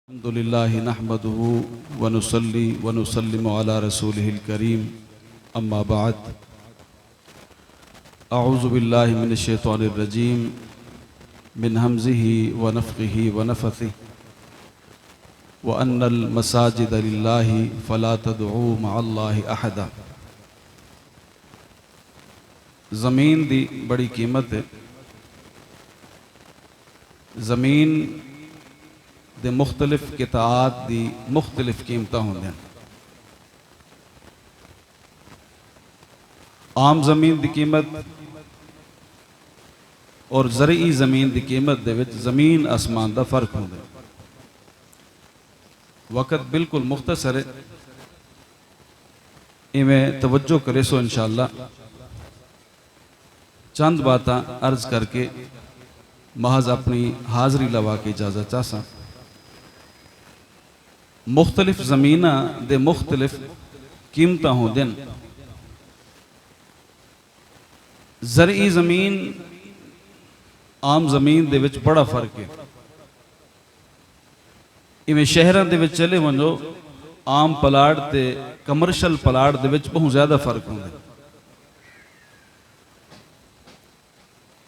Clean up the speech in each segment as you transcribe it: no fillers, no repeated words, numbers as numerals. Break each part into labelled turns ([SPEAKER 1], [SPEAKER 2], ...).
[SPEAKER 1] अल्हम्दुलिल्लाहि नहमदुहु व नुसल्ली व नुसल्लिमु अला रसूलिहिल करीम अम्मा बाद अऊज़ु बिल्लाहि मिनश शैतानिर रजीम मिन हमज़िहि व नफ़्ख़िहि व नफ़्थिहि व अन्नल मसाजिद लिल्लाहि फ़ला तदऊ मअल्लाहि अहदा। ज़मीन दी बड़ी कीमत है। ज़मीन दे मुख्तलिफ किताआत दी मुख्तलिफ कीमतां होंदियां। आम ज़मीन दी कीमत और ज़रई ज़मीन दी कीमत दे विच ज़मीन आसमान दा फ़र्क होंदा। वक़्त बिल्कुल मुख्तसर है, इवें तवज्जो करे सो इंशाअल्लाह चंद बातां अर्ज करके महज अपनी हाज़री लवा के इजाज़त चाहसां। मुख्तलिफ ज़मीना दे मुख्तलिफ कीमतां होंदियां। ज़रई ज़मीन आम ज़मीन दे विच बड़ा फ़र्क है। इवें शहरां दे विच चले वञो, आम पलाट ते कमर्शल पलाट दे विच बहुत ज़्यादा फ़र्क होंदा।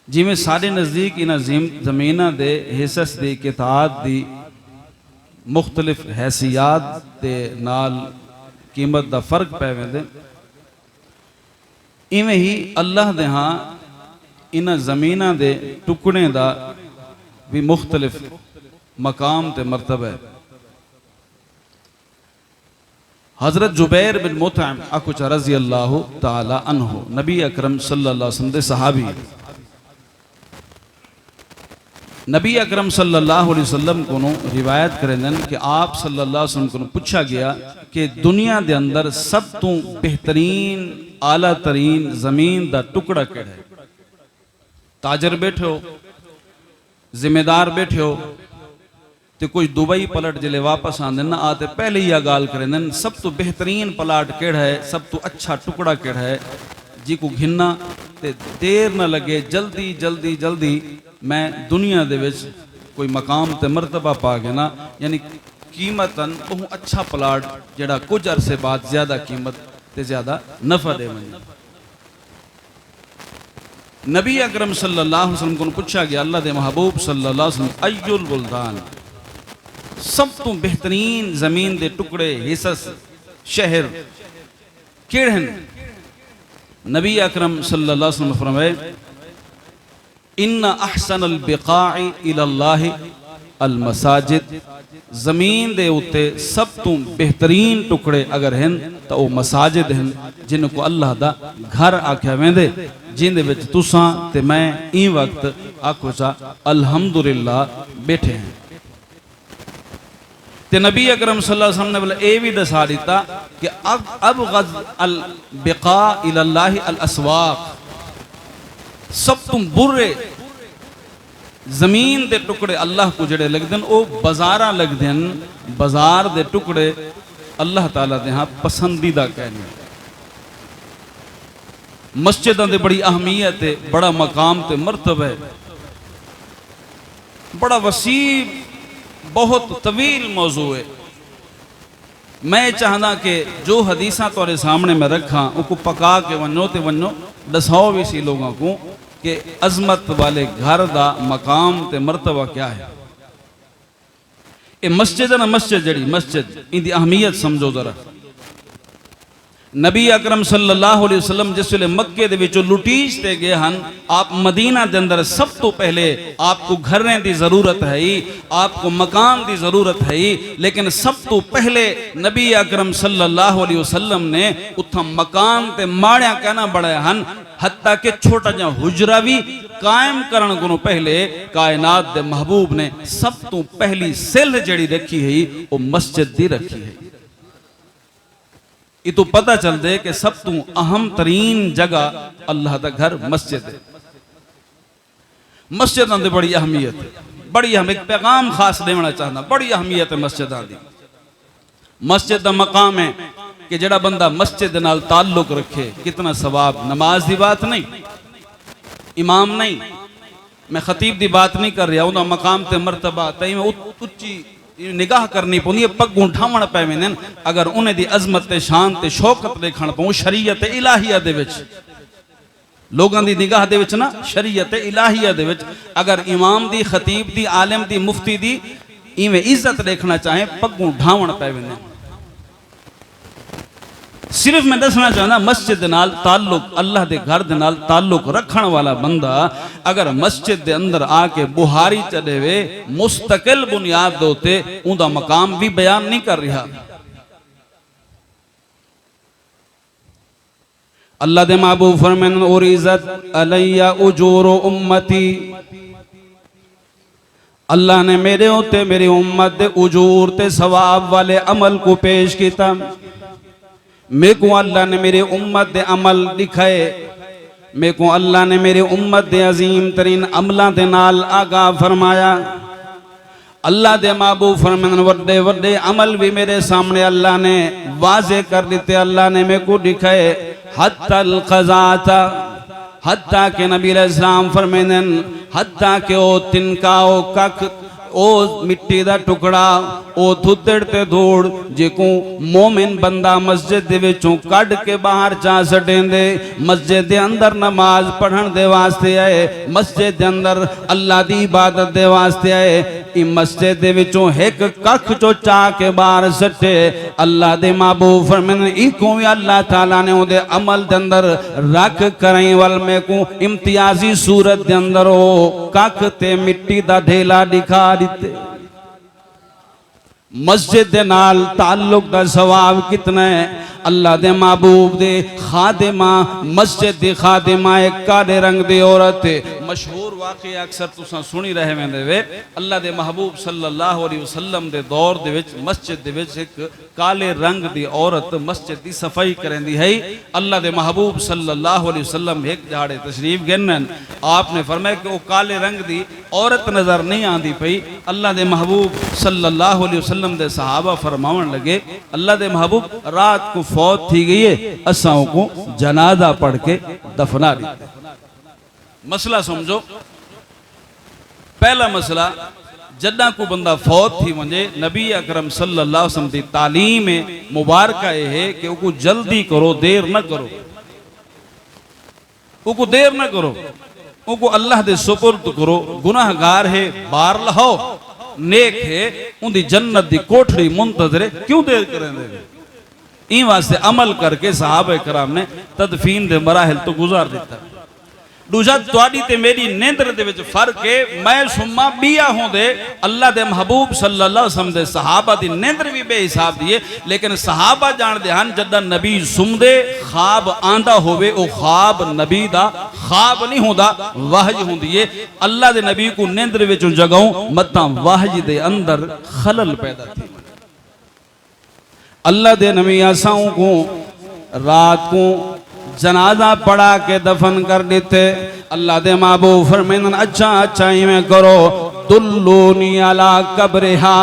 [SPEAKER 1] जिवें साडे नज़दीक इन्हां ज़मीनां दे हिस्स दी किताआत दी मुख्तलिफ हैसियात दे नाल कीमत दा फ़र्क पै वेंदे, इवें ही अल्लाह दे हां इन्हां ज़मीनां दे टुकड़े दा भी मुख्तलिफ मकाम ते मरतबा है। हज़रत जुबैर बिन मुतअम अकुचा रज़ी अल्लाह ताला अन्हु नबी अकरम सल्लल्लाहु अलैहि वसल्लम दे सहाबी। नबी अकरम सल्लल्लाहु अलैहि वसल्लम को रिवायत करें कि आप सल्लल्लाहु अलैहि वसल्लम को पूछा गया कि दुनिया के अंदर सब तो बेहतरीन आला तरीन जमीन का टुकड़ा केड़ा है। ताजर बैठे हो, जिम्मेदार बैठे हो, तो कोई दुबई पलट जिले वापस आते ना आते पहले ही गाल करें सब तो बेहतरीन पलाट केड़ा है, सब तो अच्छा टुकड़ा केड़ा है जी को घिनना ते देर न लगे, जल्दी जल्दी जल्दी मैं दुनिया दे विच कोई मकाम ते मरतबा पा गया ना, यानी कीमतन बहुत अच्छा पलाट जड़ा कुछ अरसे बाद ज्यादा कीमत ते ज्यादा नफा दे। नबी अकरम सल्लल्लाहु अलैहि वसल्लम को पूछा गया, अल्लाह दे महबूब सल्लल्लाहु अलैहि वसल्लम अय्युल बुल्दान, सब तो बेहतरीन जमीन दे टुकड़े हिस्स शहर केड़े हैं? नबी अकरम सल्लल्लाहु अलैहि वसल्लम फरमाए इन्ना अहसनल बिकाई इलल्लाहि अल मसाजिद, जमीन दे उत्ते सब तो बेहतरीन टुकड़े अगर हैं तो वो मसाजिद हैं जिनको अल्लाह दा घर आख्या वेंदे, जिंदे विच तुसां ते मैं ई वक्त आखो चा अल्हम्दुलिल्लाह बैठे हैं। ते नबी अकरम सल्लल्लाहु अलैहि वसल्लम ने बोला ये भी दसा दिता कि अब गज़ अल बिका इलल्लाहि अल अस्वाक, सब तुम बुरे जमीन दे टुकड़े अल्लाह को जड़े लगते हैं वो बाजारा लगते हैं। बाजार दे टुकड़े अल्लाह ताला दे हाँ पसंदीदा कहने। मस्जिदां दे बड़ी अहमियत है, बड़ा मकाम ते मरतबा है, बड़ा वसी बहुत तवील मौजू है। मैं चाहना कि जो हदीसा तुहाडे सामने मैं रखा उनको पका के वनो ते वनो दसाओ भी सी लोगों को कि अजमत वाले घर दा मकाम ते मरतबा क्या है। ये मस्जिद है ना, मस्जिद जड़ी मस्जिद इनकी अहमियत समझो जरा। नबी अकरम सल्लल्लाहु अलैहि वसल्लम जिस वेले मक्के दे विचों लुटीज ते गए हन, आप मदीना दे अंदर सब तो पहले आपको घरें की जरूरत है ही, आपको मकान की जरूरत है ही, लेकिन सब तो पहले नबी अकरम सल्लल्लाहु अलैहि वसल्लम ने उथा मकान ते माड़िया कहना बढ़ाया हन, हत्ता के छोटा जा हुजरा भी कायम करने को पहले कायनात दे महबूब ने सब तो पहली सिल जड़ी रखी है वो मस्जिद दी रखी है। ये तो पता चल दे कि सब तो अहम तरीन जगह अल्लाह का घर मस्जिद है। मस्जिदां दी बड़ी अहमियत है, बड़ी हम एक पैगाम खास देना चाहना, बड़ी अहमियत है मस्जिदां दी। मस्जिद का मकाम है कि जड़ा बंदा मस्जिद नाल ताल्लुक रखे कितना सवाब। नमाज की बात नहीं, इमाम नहीं, मैं खतीब की बात नहीं कर रहा, उनका मकाम ते मरतबा तई में उच्ची निगाह करनी पौंदी है, पग्गों ठावण पै वेंदे अगर उन्हें दी अजमत ते शान ते शौकत देखण पऊं शरीयत इलाहिया दे विच लोगों की निगाह दे विच ना शरीयत इलाहिया दे विच अगर इमाम दी खतीब दी आलिम दी मुफ्ती दी इवें इज्जत देखना चाहे पग्गों ढावण पै वेंदे। सिर्फ मैं दसना चाहता मस्जिद दे नाल ताल्लुक अल्लाह दे घर दे नाल ताल्लुक रखण वाला बंदा अगर मस्जिद दे अंदर आके बुहारी चढ़े मुस्तकिल बुनियाद दे उत्ते उनका मकाम भी बयान नहीं कर रहा। अल्लाह दे महबूब फरमान और इज्जत अलैया उजूर उम्मती, अल्लाह ने मेरे उत्ते मेरी उम्मत दे उजूर ते सवाब वाले अमल को पेश किया। मेरे को अल्लाह ने मेरे उम्मत दे अमल दिखाए, मेरे को अल्लाह ने मेरे उम्मत दे अजीम तरीन अमलों दे नाल आगाह फरमाया। अल्लाह दे महबूब फरमान वड्डे वड्डे अमल भी मेरे सामने अल्लाह ने वाजे कर दिते, अल्लाह ने मेरे को दिखाए। हत्तल क़ज़ाता, हत्ता के नबी अलैहिस्सलाम फरमाने हत्ता के ओ तिनका ओ कख ओ मिट्टी दा टुकड़ा ओ धुद्दड़ ते धूड़ जेको मोमिन बंदा मस्जिद दे विचों कढ के बाहर जा सटेंदे मस्जिद दे अंदर नमाज पढ़न दे वास्ते आए, मस्जिद दे अंदर अल्लाह दी इबादत दे वास्ते आए। इ मस्जिद दे विचों एक कख चो चा के बाहर सटे अल्लाह दे महबूब फरमाने इको भी अल्लाह ताला ने ओदे अमल दे अंदर रख करई वल में को इम्तियाजी सूरत दे अंदर ओ कख ते मिट्टी दा ढेला दिखा दिते। मस्जिद दे नाल ताल्लुक दा सवाब कितना है। अल्लाह दे महबूब दे खादिमा मस्जिद दी खादिमा एक काले रंग दी औरत मशहूर वाक़या अक्सर तुसां सुनी रहे वेंदे वे। अल्लाह दे महबूब सल्लल्लाहु अलैहि वसल्लम दे दौर दे विच मस्जिद दे विच एक काले रंग दी औरत मस्जिद दी सफाई करंदी है। अल्लाह दे महबूब सल्लल्लाहु अलैहि वसल्लम एक झाड़े तशरीफ गिनन आपने फरमाया कि वो काले रंग दी औरत नजर नहीं आंदी पई। अल्लाह दे महबूब सल्लल्लाहु अलैहि वसल्लम दे सहाबा फरमावन लगे अल्लाह दे महबूब रात को फौत थी गई है, असां को जनाजा पढ़ के दफना दी। मसला समझो, पहला मसला जदा को बंदा फौत थी वने नबी अकरम सल्लल्लाहु अलैहि वसल्लम दी तालीम मुबारक है कि उको जल्दी करो, देर न करो, उको देर न करो, उनको अल्लाह दे सुपुर्द करो। गुनाहगार है बार लहो, नेक है उनकी जन्नत दी कोठड़ी मुंतजरे, क्यों देर करेंगे। इन वास्ते अमल करके सहाबा कराम ने तदफीन दे मराहिल तो गुजार दिता। दूजा तुहाडी ते मेरी नींदर दे विच फर्क है। मैं सुम्मा बिया होंदे अल्लाह दे महबूब सल्लल्लाहु अलैहि वसल्लम दे सहाबा दी नींदर भी बेहिसाब दी है, लेकिन सहाबा जानदे हन जदा नबी सुमदे ख्वाब आंदा होवे ओ ख्वाब नबी दा ख्वाब नहीं होंदा, वाहय होंदी है। अल्लाह दे नबी को नींदर विचों जगाऊं मत्ता वाहय दे अंदर खलल पैदा थी। अल्लाह दे नबी असाओं को रात को जनाजा पढ़ा के दफन कर देते। अल्लाह दे महबूब फरमाने अच्छा अच्छा इवें करो दुल्लूनी अला कब्रिहा,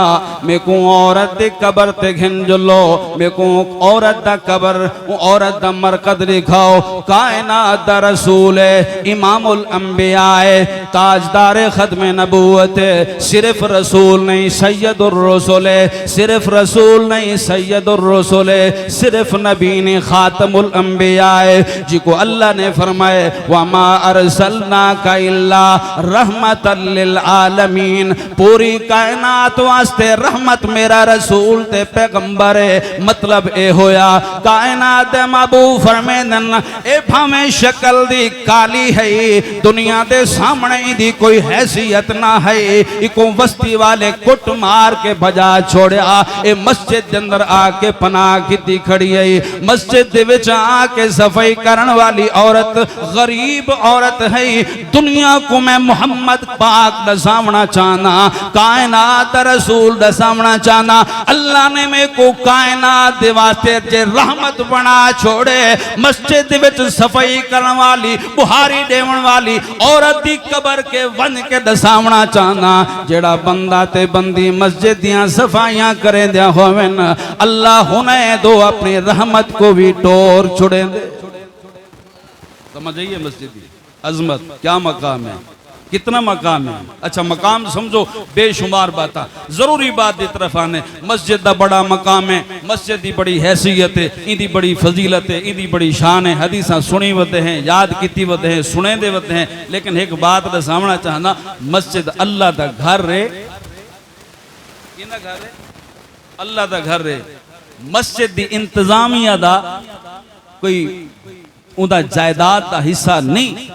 [SPEAKER 1] मेरे को औरत दे कब्र ते घिन जलो, मेरे को औरत दा कब्र औरत दा मरकद दिखाओ। कायनात दा रसूल है, इमामुल अंबिया है, ताजदार खत्म नबूवत है, सिर्फ रसूल नहीं सैयदुर रसूल है, सिर्फ रसूल नहीं सैयदुर रसूल है, सिर्फ नबी ने खातमुल अंबिया है जिको अल्लाह ने फरमाए वमा अरसलनाका इल्ला रहमतल लिल आलमीन, पूरी कायनात वास्ते रहमत मेरा रसूल ते पैगंबर है। मतलब ए होया कायनात दे महबूब फरमांदन ए भावें शक्ल दी काली है, दुनिया दे सामने दी कोई हैसियत ना है, इको बस्ती वाले कुट मार के भजा छोड़या, ए मस्जिद दे अंदर आके पनाह की खड़ी है, मस्जिद दे विच आके सफाई करन वाली औरत गरीब औरत है। दुनिया को मैं मोहम्मद पाक दसावना चाहना, कायनात रसूल दसावना चाहना। अल्लाह ने मेरे को कायनात दे वास्ते जे रहमत बना छोड़े, मस्जिद विच सफाई करन वाली बुहारी देवन वाली औरत दी कब्र के वन के दसावना चाहना। जेड़ा बंदा ते बंदी मस्जिद दियां सफाइयां करे दिया होवन, अल्लाह हुने दो अपनी रहमत को भी टोर छुड़े दे। समझ आइए मस्जिद की अजमत क्या मकाम है। कितना मकाम है। अच्छा मकाम समझो बेशुमार बात, जरूरी बात की तरफ आने। मस्जिद का बड़ा मकाम है, मस्जिद की बड़ी हैसियत है, इनकी बड़ी फजीलत है, इनकी बड़ी शान है। हदीसा सुनी वते हैं, याद की वते हैं, सुने दे वते हैं। लेकिन एक बात का सामना चाहना, मस्जिद अल्लाह का घर रे, घर है अल्लाह का घर रे। मस्जिद की इंतजामिया का कोई उदा जायदाद का हिस्सा नहीं,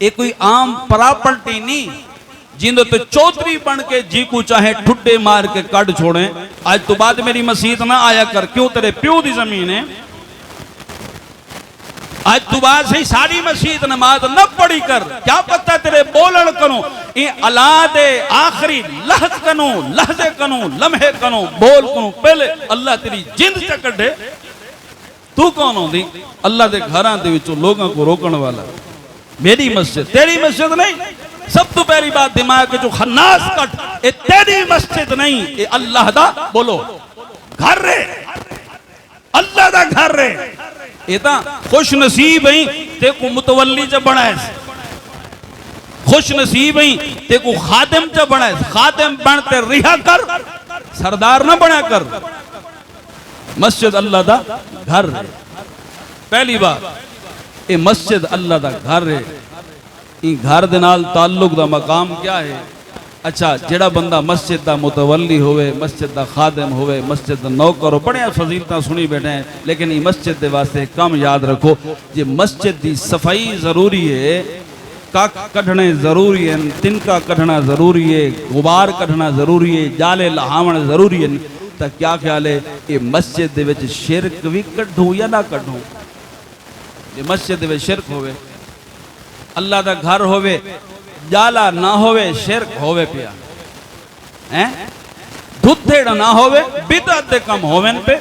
[SPEAKER 1] ये कोई आम प्रॉपर्टी नहीं जिंदे तो चौधरी बन के जी को चाहे ठुड्डे मार के कट छोड़े। आज तो बाद मेरी मस्जिद ना आया कर, क्यों तेरे प्यो की जमीन है। आज तू बाद से सारी मस्जिद नमाज न पढ़ी कर, क्या पता तेरे बोलन करो ये औलाद आखिरी लहज कनो, लहजे कनो, लम्हे कनो, बोल कनो, पहले अल्लाह तेरी जिंद च कढे। तू कौन होंदी अल्लाह के घरां दे विचों लोगों को रोकण वाला। मेरी मस्जिद तेरी मस्जिद नहीं। सब तो पहली बात दिमाग के जो खन्नास कट, ये तेरी मस्जिद नहीं, ये अल्लाह दा बोलो घर रे, अल्लाह दा घर रे। ये ता खुश नसीब है ते को मुतवल्ली च बनाए, खुश नसीब है ते को खादिम च बनाए। खादिम बनते रिहा कर, सरदार ना बना कर। मस्जिद अल्लाह दा घर है। पहली बात ये मस्जिद अल्लाह दा घर है। इन घर दे नाल ताल्लुक दा मकाम क्या है। अच्छा जेड़ा बंदा मस्जिद दा मुतवल्ली होवे, मस्जिद दा खादिम होवे, मस्जिद दा नौकर हो, बड़िया फजीलतां सुनी बैठे हैं। लेकिन ये मस्जिद दे वास्ते कम याद रखो, जे मस्जिद दी सफाई जरूरी है, कक कढ़ने जरूरी है, तिनका कढ़ना जरूरी है, गुबार कढ़ना जरूरी है, जाले लहावण जरूरी है। तो क्या ख्याल है ये मस्जिद दे विच शिरक भी कढूं या ना कढूं। ये मस्जिद दे विच शिरक होवे, अल्लाह दा घर होवे, जाला ना होवे, शिरक होवे पिया हैं। दुधेड़ ना होवे, बिदअत दे कम होवेन पे।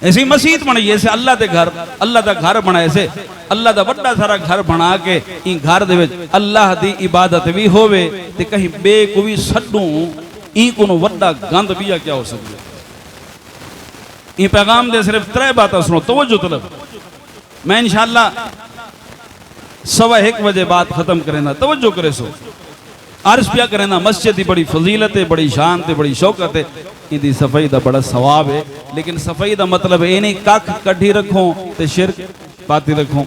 [SPEAKER 1] ऐसी मस्जिद बनाई ऐसे अल्लाह दे घर, अल्लाह दा घर बनाए से अल्लाह दा बड़ा सारा घर बना के इन घर दे विच अल्लाह दी इबादत भी होवे ते कहीं बे को भी सड्डू ई कोनो वड्डा गंद भी क्या हो सकता। ये पैगाम दे सिर्फ 3 बातें सुनो, तवज्जो तलब। मैं इंशाअल्लाह 1:15 बजे बात खत्म करेना, तवज्जो करे सो। अर्ज पिया करेना मस्जिद की बड़ी फजीलत है, बड़ी शान है, बड़ी शौकत है। इनकी सफाई का बड़ा सवाब है। लेकिन सफाई का मतलब ये नहीं कख कढ़ी रखो तो शिरक पाती रखो,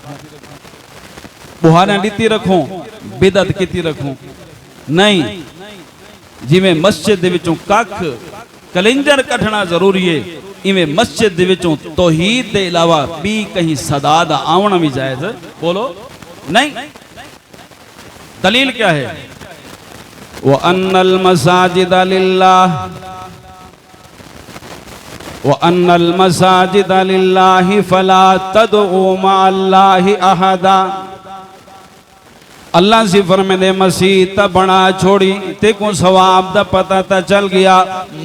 [SPEAKER 1] बुहारियां लीती रखो, बिदअत कीती रखो। नहीं, जिवें मस्जिद दे विचों कख कलिंजर कढ़ना जरूरी है, इवें मस्जिद दे विचों तौहीद दे अलावा भी कहीं सदा दा आवना भी जायज बोलो नहीं। दलील क्या है? व अन्नल मसाजिद लिल्लाह, व अन्नल मसाजिद लिल्लाहि फला तदउ मअल्लाहि अहदा। अल्लाह से फरमाते मस्जिद ता बना छोड़ी ते को सवाब दा पता ता चल गया।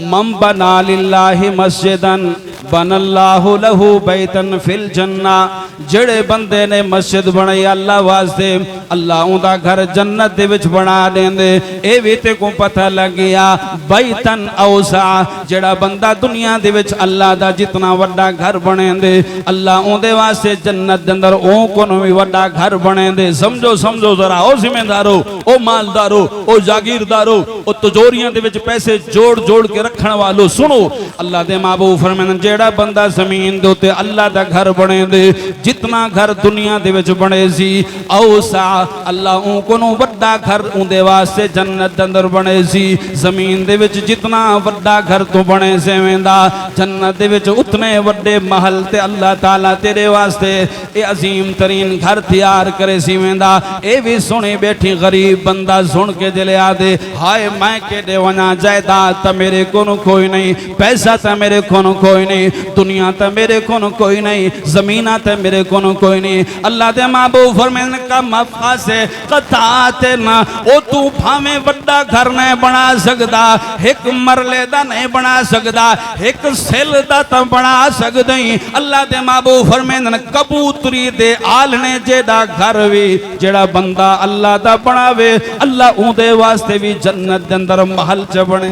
[SPEAKER 1] मम बना लिल्लाहि मस्जिदन बनल्लाहु लहू बैतन फिल जन्ना। जेड़े बंदे ने मस्जिद बनाई अल्लाह वास्ते, अल्लाह उदा घर जन्नत दे विच बना देंदे। ए भी ते को पता लग गया बैतन औसा। जेड़ा बंदा दुनिया दे विच अल्लाह दा जितना वड्डा घर बनेंदे, अल्लाह उदे वास्ते जन्नत दे अंदर ओ कोनो भी वड्डा घर बनेंदे। समझो समझो जरा, ओ जिम्मेदारो, ओ मालदारो, ओ जागीरदारो, ओ तिजोरियां दे विच पैसे जोड़ जोड़ के रखण वालो, सुनो अल्लाह दे महबूब फरमाने जेड़ा बंदा जमीन दे उत्ते अल्लाह दा घर बने दे, जितना घर दुनिया दे विच बने सी औसा अल्लाह ऊ कोनो वड्डा घर उंदे वास्ते जन्नत दे अंदर बने सी। जमीन दे विच जितना वड्डा घर तो बने सेवेंदा जन्नत दे विच उतने वड्डे महल ते अल्लाह ताला तेरे वास्ते ए अजीम तरीन घर तैयार करे सीवेंदा। ए भी सुनी बैठी गरीब बंदा सुन के दिले आदे हाय मैं केडे वना, जायदाद तो मेरे को कोई नहीं, पैसा तो मेरे को कोई नहीं, दुनिया तो मेरे को कोई नहीं, जमीना तो मेरे को कोई नहीं। अल्लाह दे महबूब फरमाने का मफा से कताते ना ओ तू भावे वड्डा घर नहीं बना सकदा, एक मरले दा नहीं बना सकदा, एक सिल दा तो बना सकदा ही। अल्लाह दे महबूब फरमाने कबूतरी दे आलने जेदा घर भी जेड़ा बंदा अल्लाह दा बनावे अल्लाह उदे वास्ते भी जन्नत दे अंदर महल च बने।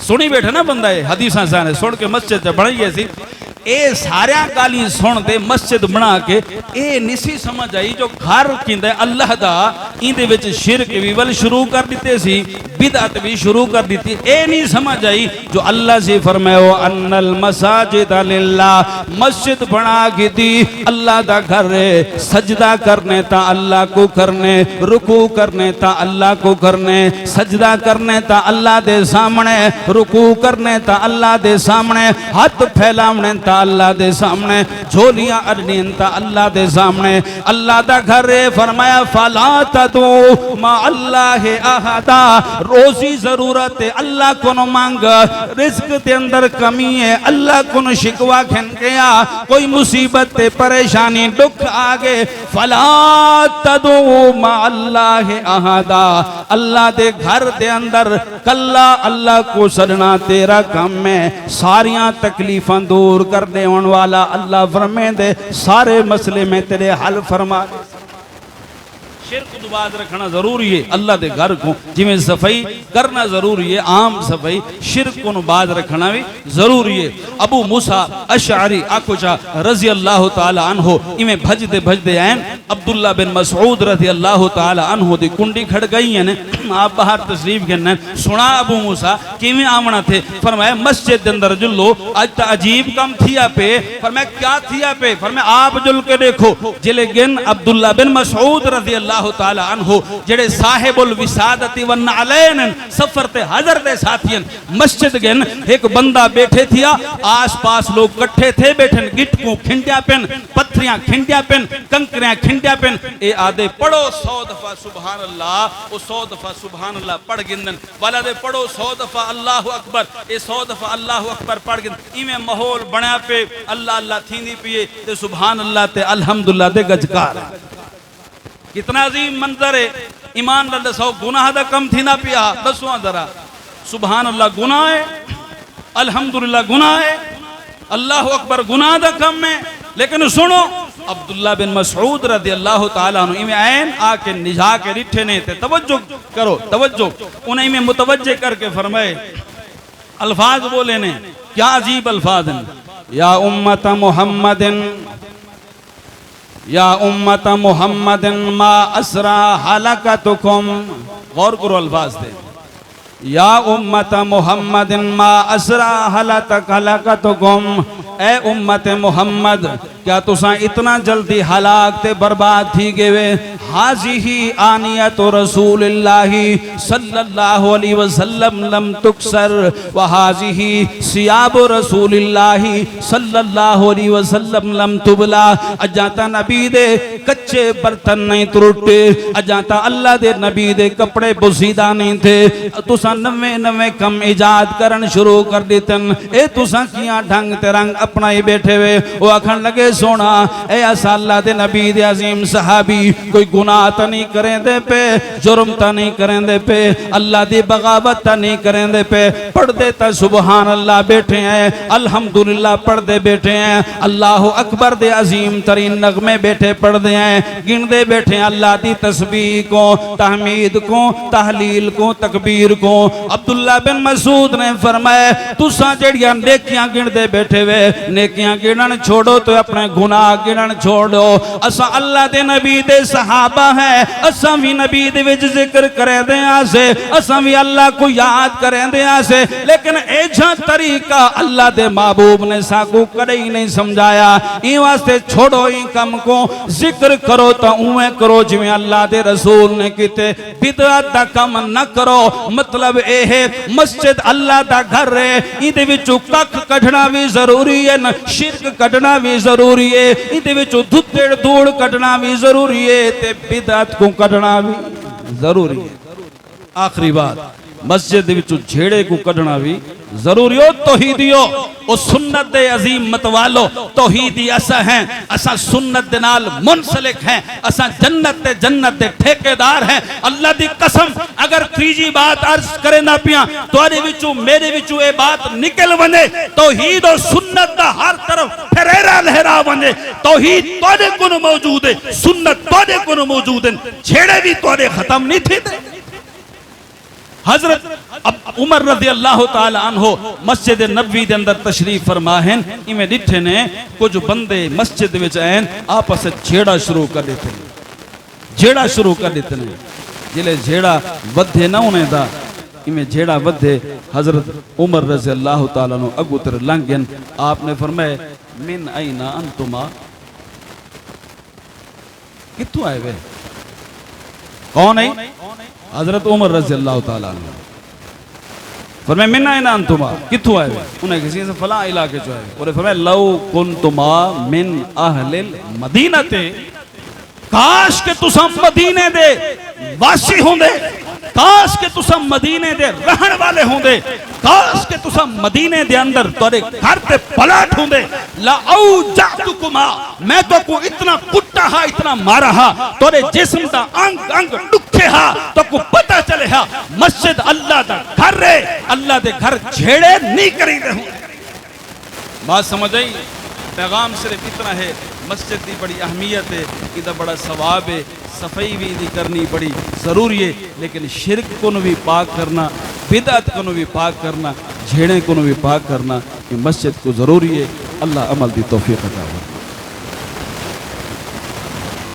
[SPEAKER 1] सुनी बैठे ना बंदा ये हदीसा साने सुन के मस्जिद च बनाई सी ਇਹ ਸਾਰਿਆਂ ਗਾਲੀ ਸੁਣ ਦੇ ਮਸਜਿਦ ਬਣਾ ਕੇ ਇਹ ਨਹੀਂ ਸੀ ਸਮਝ ਆਈ ਜੋ ਘਰ ਕਿੰਦਾ ਅੱਲਾਹ ਦਾ ਇਹਦੇ ਵਿੱਚ ਸ਼ਿਰਕ ਵੀ ਵੱਲ ਸ਼ੁਰੂ ਕਰ ਦਿੱਤੇ ਸੀ बिदअत भी शुरू कर दी थी ए नहीं समझ आई जो अल्लाह से फरमायो अन्नल मसाजिद लिल्लाह मस्जिद बना की थी अल्लाह दा घर है सजदा करने ता अल्लाह को करने रुकू करने ता अल्लाह को करने सजदा करने ता अल्लाह दे सामने रुकू करने ता अल्लाह दे सामने हाथ फैलावने ता अल्लाह दे सामने झोलियां अड़नी ता अल्लाह दे सामने अल्लाह दा घर है फरमाया फला तदू मा अल्लाह अहदा रोजी जरूरत है अल्लाह को न मांग रिस्क के अंदर कमी है अल्लाह को न शिकवा खन गया कोई मुसीबत परेशानी दुख आगे फला तदू मा अल्लाह अहदा अल्लाह दे घर दे अंदर कल्ला अल्लाह को सदना तेरा काम है सारियां तकलीफां दूर कर दे वाला अल्लाह फरमे दे सारे मसले में तेरे हल फरमा शिरक तो बाज रखना जरूरी है अल्लाह के घर को जिमें सफाई करना जरूरी है आम सफाई शिरक को बाज रखना भी जरूरी है अबू मूसा अशअरी आकुचा रजी अल्लाह तआला अन्हो इमें भजदे भजदे आए अब्दुल्ला बिन मसऊद रजी अल्लाह तआला अन्हो दी कुंडी खड़ गई है ने आप बाहर तशरीफ करने सुना अबू मूसा किवें आवना थे फरमाया मस्जिद के अंदर जुल्लो आज ता अजीब कम थिया पे फरमाया क्या थिया पे फरमाया आप जुल के देखो जिले गिन अब्दुल्ला बिन मसऊद रजी अल्लाह ताला अन्हो जेड़े साहिबुल विसादती वन अलैन सफर ते हजर दे साथियन मस्जिद गेन एक बंदा बैठे थिया आस-पास लोग इकट्ठे थे बैठन गिटकू खिंडिया पेन पत्थरियां खिंडिया पेन कंकरियां खिंडिया पेन ए आदे पढ़ो 100 दफा सुभान अल्लाह ओ 100 दफा सुभान अल्लाह पढ़ गिंदन वाला दे पढ़ो 100 दफा अल्लाहु अकबर ए 100 दफा अल्लाहु अकबर पढ़ गिंद इमे माहौल बनया पे अल्लाह अल्लाह थींदी पिए ते सुभान अल्लाह ते अल्हम्दुलिल्लाह दे गजकार कितना अजीम मंजर है ईमान ला दसो गुनाह दा कम थी ना पिया दसो जरा सुभान अल्लाह गुनाह है अल्हम्दुलिल्लाह गुनाह है अल्लाह अकबर गुनाह दा कम है लेकिन सुनो अब्दुल्ला बिन मसऊद रज़ी अल्लाह तआला अन्हु इमें आयन आके निजा के रिठे ने ते तवज्जो करो तवज्जो उन्हें में मुतवज्जे करके फरमाए अल्फाज बोले ने क्या अजीब अल्फाज हैं या उम्मत मुहम्मदिन या उम्मत मुहम्मदिन मा असरा हलाकतुकुम गौर करो अल्फाज थे या उम्मत मुहम्मदिन मा असरा हलाकतुकुम ए उम्मत मुहम्मद क्या तुसा इतना जल्दी हलाक ते बर्बाद थी गए हाज़िही आनियत रसूलिल्लाहि सल्लल्लाहु अलैहि वसल्लम लम तुक्सर व हाज़िही सियाब रसूलिल्लाहि सल्लल्लाहु अलैहि वसल्लम लम तुबला अजाता नबी दे कच्चे बर्तन नहीं त्रुटे अजाता अल्लाह दे नबी दे कपड़े बुसीदा नहीं थे तुसा नवे नवे कम इजाद करन शुरू कर दितन ए तुसा किया ढंग ते रंग अपना ही बैठे हुए वो आखन लगे सोना ए अल्लाह दे नबी दे अजीम सहाबी कोई गुनाह तो नहीं करें दे पे जुर्म तो नहीं करें दे पे अल्लाह दी बगावत तो नहीं करें दे पे पढ़ देता सुबहान अल्लाह बैठे हैं अल्हम्दुलिल्लाह पढ़ दे बैठे हैं अल्लाह अकबर दे अजीम तरीन नगमे बैठे पढ़ दे हैं गिन दे बैठे हैं अल्लाह दी तस्बीह को तहमीद को तहलील को तकबीर को अब्दुल्ला बिन मसूद ने फरमाया तुसा जेड़ियां नेकियां गिन दे बैठे वे नेकियां गिनन छोड़ो तो अपने गुनाह गिनन छोड़ो असा अल्लाह दे नबी दे सहाबा है असा भी नबी दे विच जिक्र करे दे आसे असा भी अल्लाह को याद करे दे आसे लेकिन ऐसा तरीका अल्लाह दे महबूब ने साकू कदे ही नहीं समझाया ई वास्ते छोड़ो ई कम को जिक्र करो तो उवें करो जिवें अल्लाह दे रसूल ने कीते बिदअत दा कम न करो मतलब ए है मस्जिद अल्लाह दा घर है इदे विचों कख कढना भी जरूरी है न शिरक कढना भी जरूरी है इदे विचों धुत्तेड़ धूड़ कढना भी जरूरी है ते बिदअत को कढना भी जरूरी है आखिरी बात मस्जिद दे विचों झेड़े को कढना भी जरूरी हो तौहीदियो ओ सुन्नत दे अजीम मतवालो तौहीदी असा हैं असा सुन्नत दे नाल मुनसलिक हैं असा जन्नत दे ठेकेदार हैं अल्लाह दी कसम अगर तीजी बात अर्ज करे ना पिया तोरे विचों मेरे विचों ए बात निकल वने तौहीद और सुन्नत दा हर तरफ फरेरा लहरा वने तौहीद तोरे कोन मौजूद है सुन्नत तोरे कोन मौजूद है छेड़े भी तोरे खत्म नहीं थी हजरत अब उमर रज़ी अल्लाह ताला अन्हो मस्जिद नबवी दे अंदर तशरीफ फरमा हैं। इवें डिठे ने कुछ बंदे मस्जिद विच आन आपस झेड़ा शुरू कर देते हैं, झेड़ा शुरू कर देते हैं। जिले झेड़ा वधे ना उन्हें दा इवें झेड़ा वधे हजरत उमर रज़ी अल्लाह ताला नो अगू तर लंघ गए। आपने फरमाया मिन अइना अंतुमा, कित्थों आए वे? कौन है? हजरत उमर रज़ी अल्लाह ताला अन्हु फरमाया मिन अइना अंतुमा, कित्थों आए वे? उन्हें किसी से फला इलाके चो आए। और फरमाया लौ कुंतुमा मिन अहलिल मदीनते, काश के तुसा मदीने दे वासी होंदे, काश के तुसा मदीने दे रहन वाले होंदे, काश के तुसा मदीने दे अंदर तोरे घर ते पलाट होंदे, ला औजातुकुमा, मैं तो को इतना कुट्टा हा, इतना मारा हा, तोरे जिस्म दा अंग अंग दुखे हा, तो को पता चले हा मस्जिद अल्लाह दा घर रे, अल्लाह दे घर झेड़े नहीं करी दे। बात समझ आई? पैगाम सिर्फ इतना है, मस्जिद की बड़ी अहमियत है, इदा बड़ा सवाब है, सफाई भी इदी करनी बड़ी ज़रूरी है, लेकिन शिरक को भी पाक करना, बिदअत को भी पाक करना, झेड़े को भी पाक करना, ये मस्जिद को ज़रूरी है। अल्लाह अमल की तौफीक अता फरमाए।